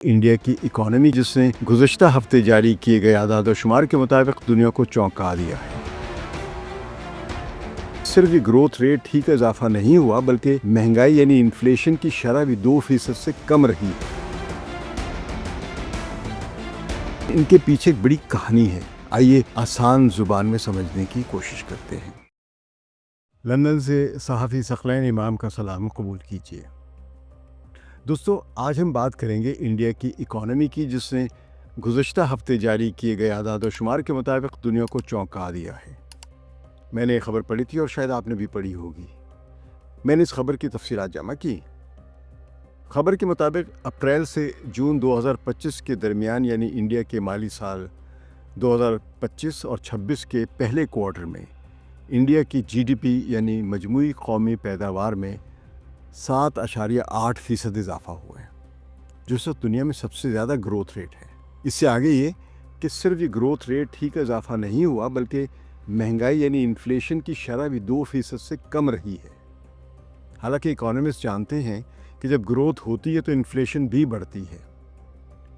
India की economy जिसने गुज़श्ता हफ्ते जारी किए गए आदाद व शुमार के मुताबिक दुनिया को चौंका दिया है। सिर्फ ये ग्रोथ रेट ही का इजाफा नहीं हुआ बल्कि महंगाई यानी इन्फ्लेशन की शरह भी 2% से कम रही। इनके पीछे एक बड़ी कहानी है, आइए आसान जुबान में समझने की कोशिश करते हैं। लंदन से सहाफ़ी सकलैन इमाम का सलाम कबूल कीजिए। दोस्तों, आज हम बात करेंगे इंडिया की इकोनॉमी की जिसने गुज़श्ता हफ्ते जारी किए गए आदाद व शुमार के मुताबिक दुनिया को चौंका दिया है। मैंने ये खबर पढ़ी थी और शायद आपने भी पढ़ी होगी। मैंने इस खबर की तफसीलात जमा की। खबर के मुताबिक अप्रैल से जून 2025 के दरमियान यानी इंडिया के माली साल 2025 और 26 के पहले क्वार्टर में इंडिया की जीडीपी यानी मजमूई कौमी पैदावार में 7.8% इजाफा हुआ है, जो इस वक्त दुनिया में सबसे ज़्यादा ग्रोथ रेट है। इससे आगे ये कि सिर्फ ये ग्रोथ रेट ही का इजाफा नहीं हुआ बल्कि महंगाई यानी इन्फ्लेशन की शरह भी 2% से कम रही है। हालांकि इकोनॉमिस्ट जानते हैं कि जब ग्रोथ होती है तो इन्फ्लेशन भी बढ़ती है,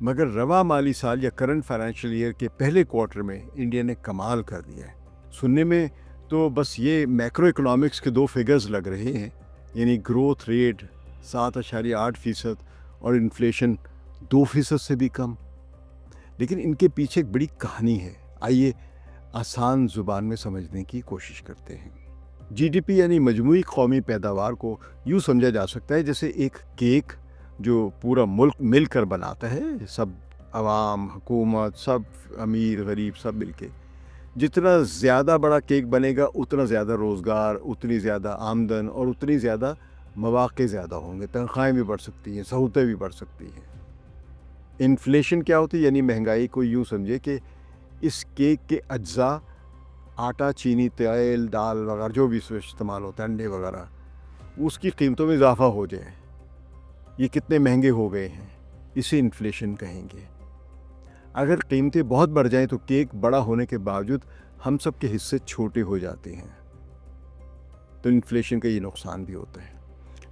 मगर रवा माली साल या करंट फाइनेंशियल ईयर के पहले क्वार्टर में इंडिया ने कमाल कर दिया है। सुनने में तो बस ये मैक्रो इकोनॉमिक्स के 2 फिगर्स लग रहे हैं, यानी ग्रोथ रेट 7.8% और इन्फ्लेशन 2% से भी कम, लेकिन इनके पीछे एक बड़ी कहानी है। आइए आसान ज़ुबान में समझने की कोशिश करते हैं। जीडीपी यानी मजमूई कौमी पैदावार को यूँ समझा जा सकता है जैसे एक केक जो पूरा मुल्क मिलकर बनाता है, सब आवाम, हुकूमत, सब अमीर गरीब सब मिलके। जितना ज़्यादा बड़ा केक बनेगा उतना ज़्यादा रोज़गार, उतनी ज़्यादा आमदन और उतनी ज़्यादा मौक़े ज़्यादा होंगे, तनख्वाहें भी बढ़ सकती हैं, सहूलतें भी बढ़ सकती हैं। इन्फ्लेशन क्या होती है? यानी महंगाई को यूँ समझे कि इस केक के अज्जा आटा, चीनी, तेल, दाल वगैरह जो भी इसमें इस्तेमाल होता है, अंडे वगैरह, उसकी कीमतों में इजाफा हो जाए। ये कितने महंगे हो गए हैं, इसे इन्फ्लेशन कहेंगे। अगर कीमतें बहुत बढ़ जाएं तो केक बड़ा होने के बावजूद हम सब के हिस्से छोटे हो जाते हैं, तो इन्फ्लेशन का ये नुकसान भी होता है।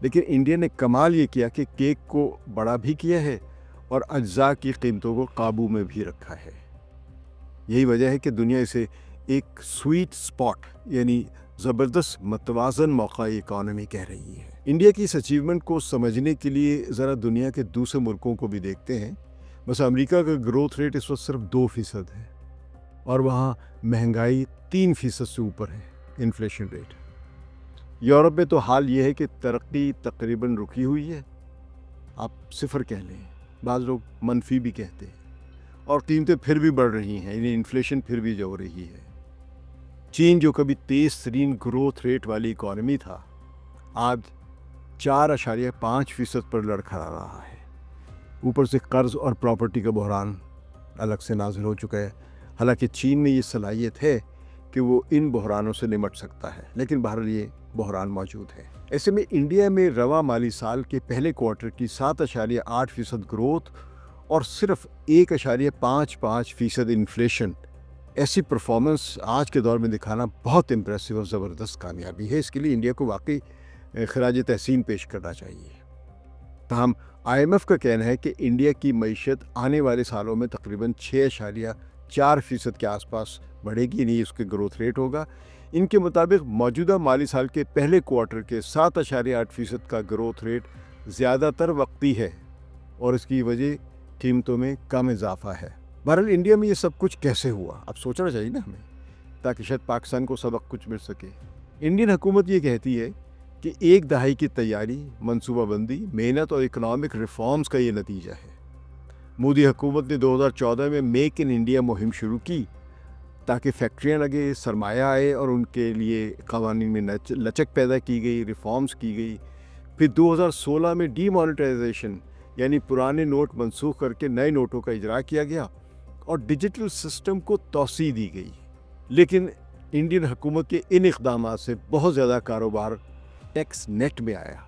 लेकिन इंडिया ने कमाल ये किया कि केक को बड़ा भी किया है और अज्जा की कीमतों को काबू में भी रखा है। यही वजह है कि दुनिया इसे एक स्वीट स्पॉट यानी ज़बरदस्त मतवाज़न मौका इकॉनमी कह रही है। इंडिया की इस अचीवमेंट को समझने के लिए ज़रा दुनिया के दूसरे मुल्कों को भी देखते हैं। बस अमेरिका का ग्रोथ रेट इस वक्त सिर्फ 2% है और वहाँ महंगाई 3% से ऊपर है इन्फ्लेशन रेट। यूरोप में तो हाल ये है कि तरक्की तकरीबन रुकी हुई है, आप सिफर कह लें, बाज़ लोग मनफी भी कहते हैं, और कीमतें फिर भी बढ़ रही हैं, यानी इन्फ्लेशन फिर भी जो रही है। चीन जो कभी तेज़ तरीन ग्रोथ रेट वाली इकॉनमी था, आज 4.5% पर लड़खड़ा रहा है। ऊपर से कर्ज और प्रॉपर्टी का बहरान अलग से नाजिल हो चुका है। हालांकि चीन में ये सलाहियत है कि वो इन बहरानों से निपट सकता है, लेकिन बहरहाल ये बहरान मौजूद है। ऐसे में इंडिया में रवा माली साल के पहले क्वार्टर की 7.8% ग्रोथ और सिर्फ 1.55% इन्फ्लेशन, ऐसी परफॉर्मेंस आज के दौर में दिखाना बहुत इम्प्रेसिव और ज़बरदस्त कामयाबी है। इसके लिए इंडिया को वाकई खराज तहसीन पेश करना चाहिए। ताहम IMF का कहना है कि इंडिया की मईशत आने वाले सालों में तकरीबन 6.4% के आसपास बढ़ेगी, नहीं उसके ग्रोथ रेट होगा। इनके मुताबिक मौजूदा माली साल के पहले क्वार्टर के 7.8% का ग्रोथ रेट ज़्यादातर वक्ती है और इसकी वजह कीमतों में कम इजाफा है। बहरहाल इंडिया में ये सब कुछ कैसे हुआ, अब सोचना चाहिए ना हमें, ताकि शायद पाकिस्तान को सबक कुछ मिल सके। इंडियन हुकूमत ये कहती है कि एक दहाई की तैयारी, मनसूबाबंदी, मेहनत और इकनॉमिक रिफॉर्म्स का ये नतीजा है। मोदी हुकूमत ने 2014 में मेक इन इंडिया मुहिम शुरू की ताकि फैक्ट्रियाँ लगे, सरमाया आए और उनके लिए क़वानीन में लचक पैदा की गई, रिफॉर्म्स की गई। फिर 2016 में डीमोनेटाइजेशन यानी पुराने नोट मनसूख करके नए नोटों का इजरा किया गया और डिजिटल सिस्टम को तौसीह दी गई। लेकिन इंडियन हुकूमत के इन इक़दामात से बहुत ज़्यादा कारोबार टैक्स नेट में आया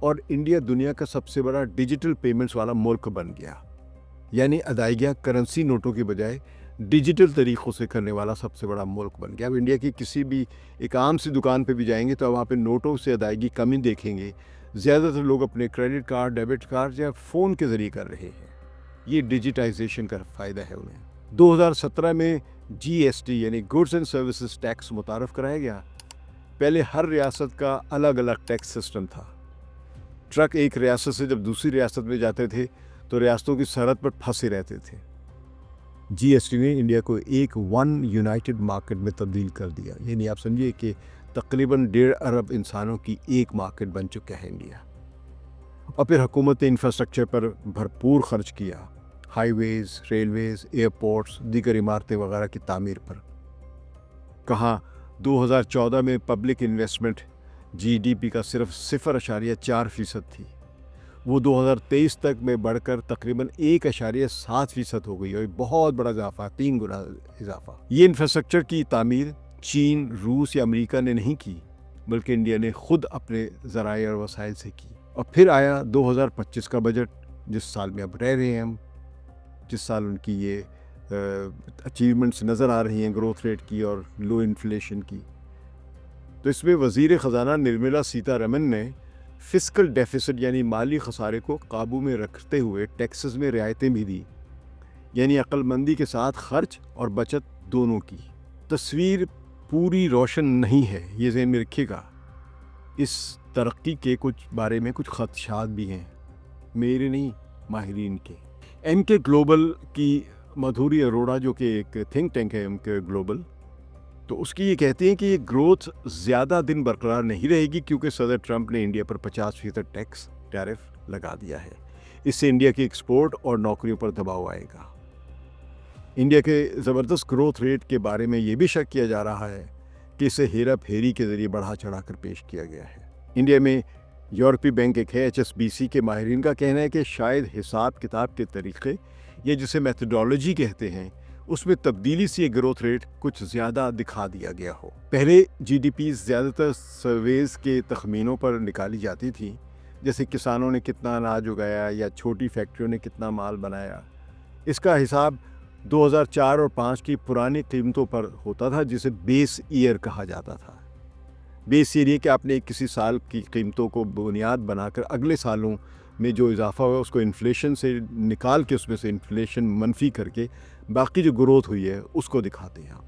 और इंडिया दुनिया का सबसे बड़ा डिजिटल पेमेंट्स वाला मुल्क बन गया, यानी अदायगियाँ करेंसी नोटों के बजाय डिजिटल तरीक़ों से करने वाला सबसे बड़ा मुल्क बन गया। अब इंडिया की किसी भी एक आम सी दुकान पे भी जाएंगे तो वहाँ पे नोटों से अदायगी कम ही देखेंगे, زیادہ تر لوگ اپنے کریڈٹ کارڈ، ڈیبٹ کارڈ یا فون کے ذریعے کر رہے ہیں. یہ ڈیجیٹائزیشن کا فائدہ ہے انہیں. 2017 میں جی ایس ٹی یعنی گڈس اینڈ سروسز ٹیکس متعارف کرایا گیا. پہلے ہر ریاست کا الگ الگ ٹیکس سسٹم تھا. ٹرک ایک ریاست سے جب دوسری ریاست میں جاتے تھے تو ریاستوں کی سرحد پر پھنسے رہتے تھے. جی ایس ٹی نے انڈیا کو ایک ون یونائٹڈ مارکیٹ میں تبدیل کر دیا. یعنی آپ سمجھیے کہ تقریباً 1.5 ارب انسانوں کی ایک مارکیٹ بن چکا ہے انڈیا. اور پھر حکومت نے انفراسٹرکچر پر بھرپور خرچ کیا. ہائی ویز، ریلویز، ایئرپورٹس، دیگر عمارتیں وغیرہ کی تعمیر پر. کہاں 2014 میں public investment G D P کا صرف 0.4% تھی، وہ 2023 تک میں بڑھ کر تقریباً 1.7% ہو گئی. اور بہت بڑا اضافہ، 3 گنا اضافہ. یہ انفراسٹرکچر کی تعمیر چین، روس یا امریکہ نے نہیں کی، بلکہ انڈیا نے خود اپنے ذرائع اور وسائل سے کی. اور پھر آیا 2025 کا بجٹ، جس سال میں اب رہ رہے ہیں ہم، جس سال ان کی یہ اچیومنٹس نظر آ رہی ہیں گروتھ ریٹ کی اور لو انفلیشن کی. تو اس میں وزیر خزانہ نرملا سیتا رمن نے فسکل ڈیفیسٹ یعنی مالی خسارے کو قابو میں رکھتے ہوئے ٹیکسز میں رعایتیں بھی دی. یعنی عقل مندی کے ساتھ خرچ اور بچت دونوں کی. تصویر پوری روشن نہیں ہے، یہ ذہن میں رکھیے گا. اس ترقی کے کچھ بارے میں کچھ خدشات بھی ہیں، میرے نہیں، ماہرین کے. ایم کے گلوبل کی مدھوری اروڑا، جو کہ ایک تھنک ٹینک ہے ایم کے گلوبل، تو اس کی یہ کہتی ہیں کہ یہ گروتھ زیادہ دن برقرار نہیں رہے گی، کیونکہ صدر ٹرمپ نے انڈیا پر 50% ٹیکس ٹیرف لگا دیا ہے. اس سے انڈیا کی ایکسپورٹ اور نوکریوں پر دباؤ آئے گا. انڈیا کے زبردست گروتھ ریٹ کے بارے میں یہ بھی شک کیا جا رہا ہے کہ اسے ہیرا پھیری کے ذریعے بڑھا چڑھا کر پیش کیا گیا ہے. انڈیا میں یورپی بینک ایک ہے، ایچ ایس بی سی کے ماہرین کا کہنا ہے کہ شاید حساب کتاب کے طریقے، یہ جسے میتھڈالوجی کہتے ہیں، اس میں تبدیلی سے یہ گروتھ ریٹ کچھ زیادہ دکھا دیا گیا ہو. پہلے جی ڈی پی زیادہ تر سرویز کے تخمینوں پر نکالی جاتی تھی، جیسے کسانوں نے کتنا اناج اگایا یا چھوٹی فیکٹریوں نے کتنا مال بنایا. اس کا حساب 2004 اور 2005 کی پرانی قیمتوں پر ہوتا تھا، جسے بیس ایئر کہا جاتا تھا. بیس ایئر یہ کہ آپ نے کسی سال کی قیمتوں کو بنیاد بنا کر اگلے سالوں میں جو اضافہ ہوا اس کو انفلیشن سے نکال کے اس میں سے انفلیشن منفی کر کے باقی جو گروتھ ہوئی ہے اس کو دکھاتے ہیں.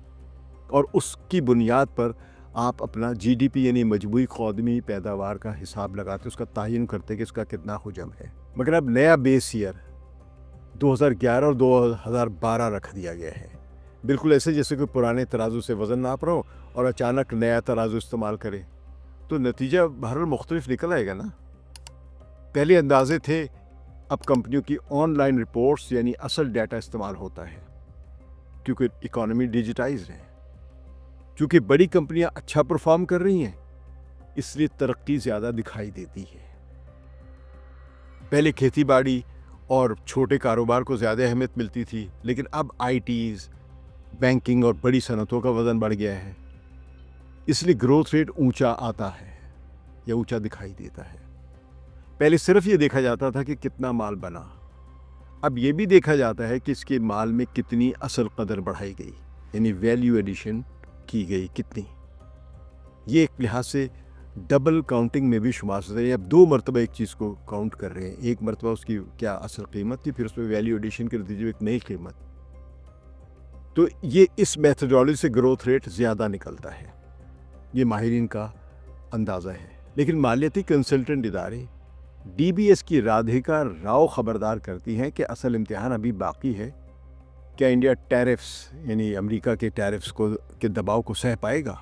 اور اس کی بنیاد پر آپ اپنا جی ڈی پی یعنی مجموعی قومی پیداوار کا حساب لگاتے، اس کا تعین کرتے کہ اس کا کتنا حجم ہے. مگر اب نیا بیس ایئر 2011 اور 2012 رکھ دیا گیا ہے، بالکل ایسے جیسے کوئی پرانے ترازو سے وزن ناپ رہا ہو اور اچانک نیا ترازو استعمال کرے، تو نتیجہ بہرحال مختلف نکل آئے گا نا. پہلے اندازے تھے، اب کمپنیوں کی آن لائن رپورٹس یعنی اصل ڈیٹا استعمال ہوتا ہے، کیونکہ اکانومی ڈیجیٹائزڈ ہے. چونکہ بڑی کمپنیاں اچھا پرفارم کر رہی ہیں، اس لیے ترقی زیادہ دکھائی دیتی ہے. پہلے کھیتی باڑی اور چھوٹے کاروبار کو زیادہ اہمیت ملتی تھی، لیکن اب آئی ٹیز، بینکنگ اور بڑی صنعتوں کا وزن بڑھ گیا ہے، اس لیے گروتھ ریٹ اونچا آتا ہے یا اونچا دکھائی دیتا ہے. پہلے صرف یہ دیکھا جاتا تھا کہ کتنا مال بنا، اب یہ بھی دیکھا جاتا ہے کہ اس کے مال میں کتنی اصل قدر بڑھائی گئی، یعنی ویلیو ایڈیشن کی گئی کتنی. یہ ایک لحاظ سے ڈبل کاؤنٹنگ میں بھی شمار ہوتا ہے. اب 2 مرتبہ ایک چیز کو کاؤنٹ کر رہے ہیں، ایک مرتبہ اس کی کیا اصل قیمت تھی، پھر اس میں ویلیو ایڈیشن کے نتیجے میں ایک نئی قیمت. تو یہ اس میتھڈالوجی سے گروتھ ریٹ زیادہ نکلتا ہے، یہ ماہرین کا اندازہ ہے. لیکن مالیاتی کنسلٹنٹ ادارے ڈی بی ایس کی رادھیکا راؤ خبردار کرتی ہیں کہ اصل امتحان ابھی باقی ہے. کیا انڈیا ٹیرفس یعنی امریکہ کے ٹیرفس کے دباؤ کو سہ پائے گا؟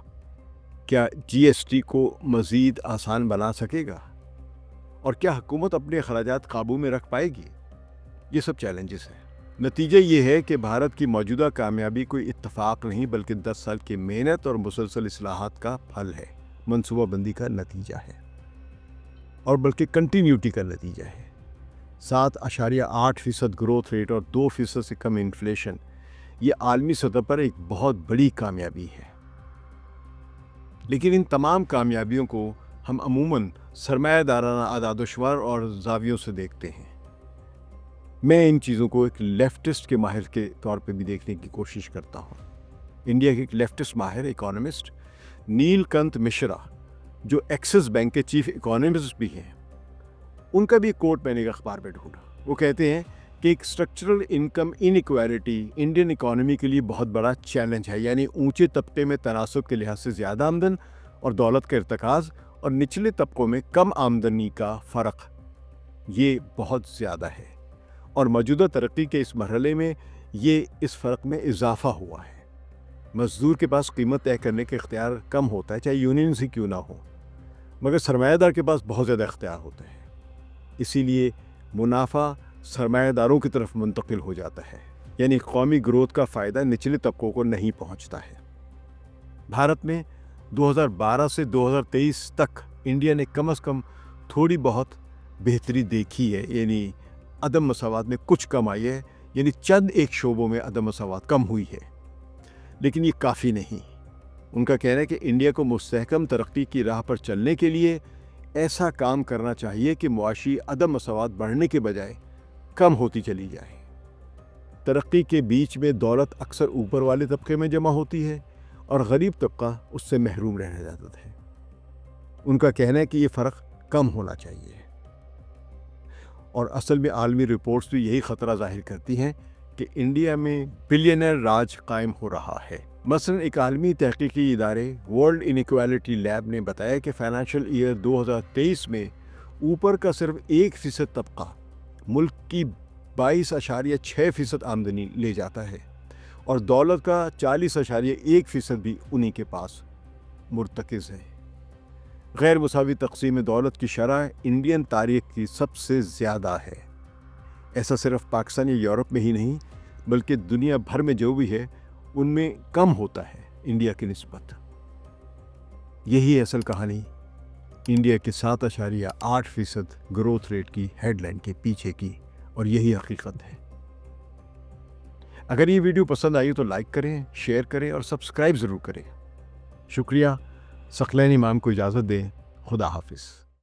کیا جی ایس ٹی کو مزید آسان بنا سکے گا؟ اور کیا حکومت اپنے اخراجات قابو میں رکھ پائے گی؟ یہ سب چیلنجز ہیں. نتیجہ یہ ہے کہ بھارت کی موجودہ کامیابی کوئی اتفاق نہیں، بلکہ 10 سال کی محنت اور مسلسل اصلاحات کا پھل ہے، منصوبہ بندی کا نتیجہ ہے، اور بلکہ کنٹینیوٹی کا نتیجہ ہے. 7.8% گروتھ ریٹ اور 2% سے کم انفلیشن، یہ عالمی سطح پر ایک بہت بڑی کامیابی ہے. لیکن ان تمام کامیابیوں کو ہم عموماً سرمایہ دارانہ اعداد و شمار اور زاویوں سے دیکھتے ہیں. میں ان چیزوں کو ایک لیفٹسٹ کے ماہر کے طور پہ بھی دیکھنے کی کوشش کرتا ہوں. انڈیا کے ایک لیفٹسٹ ماہر اکانومسٹ نیل کنت مشرا، جو ایکسس بینک کے چیف اکانومسٹ بھی ہیں، उनका भी कोट मैंने एक अखबार में ढूंढा। वो कहते हैं कि एक structural income inequality Indian economy के लिए बहुत बड़ा चैलेंज है, यानी ऊंचे तबके में तनासब के लिहाज से ज़्यादा आमदन और दौलत का इर्तिकाज़ और निचले तबकों में कम आमदनी का फ़र्क ये बहुत ज़्यादा है, और मौजूदा तरक्की के इस मरहले में ये इस फ़र्क में इजाफ़ा हुआ है। मज़दूर के पास कीमत तय करने का इख्तियार कम होता है, चाहे यूनियन से क्यों ना हो, मगर सरमायादार के पास बहुत ज़्यादा इख्तियार होता है। इसीलिए मुनाफा सरमायादारों की तरफ मुंतकिल हो जाता है, यानी कौमी ग्रोथ का फ़ायदा निचले तबकों को नहीं पहुंचता है। भारत में 2012 से 2023 तक इंडिया ने कम से कम थोड़ी बहुत बेहतरी देखी है, यानी अदम मसावत में कुछ कम आई है, यानी चंद एक शोबों में अदम मसावत कम हुई है, लेकिन ये काफ़ी नहीं। उनका कहना है कि इंडिया को मुस्तहकम तरक्की की राह पर चलने के लिए ऐसा काम करना चाहिए कि मुआशी अदम मसावत बढ़ने के बजाय कम होती चली जाए। तरक्की के बीच में दौलत अक्सर ऊपर वाले तबके में जमा होती है और गरीब तबका उससे महरूम रह जाता है। उनका कहना है कि ये फ़र्क कम होना चाहिए, और असल में आलमी रिपोर्ट्स भी यही ख़तरा ज़ाहिर करती हैं कि इंडिया में बिलियनर राज कायम हो रहा है। मसलन एक आलमी तहकीकी इदारे वर्ल्ड इनइक्वालिटी लैब ने बताया कि फ़ाइनेंशियल ईयर 2023 में ऊपर का सिर्फ 1% तबका मुल्क की 22.6% आमदनी ले जाता है, और दौलत का 40.1% भी उन्हीं के पास मुर्तकिज़ है। गैर मुसावी तक़सीम दौलत की शरह इंडियन तारीख़ की सबसे ज़्यादा है। ऐसा सिर्फ पाकिस्तान या यूरोप में ही नहीं, बल्कि दुनिया भर में जो भी है उनमें कम होता है इंडिया की निस्बत। यही असल कहानी इंडिया के 7.8% ग्रोथ रेट की हेडलाइन के पीछे की, और यही हकीकत है। अगर ये वीडियो पसंद आई तो लाइक करें, शेयर करें और सब्सक्राइब ज़रूर करें। शुक्रिया। सकलैन इमाम को इजाज़त दें। खुदा हाफिज़।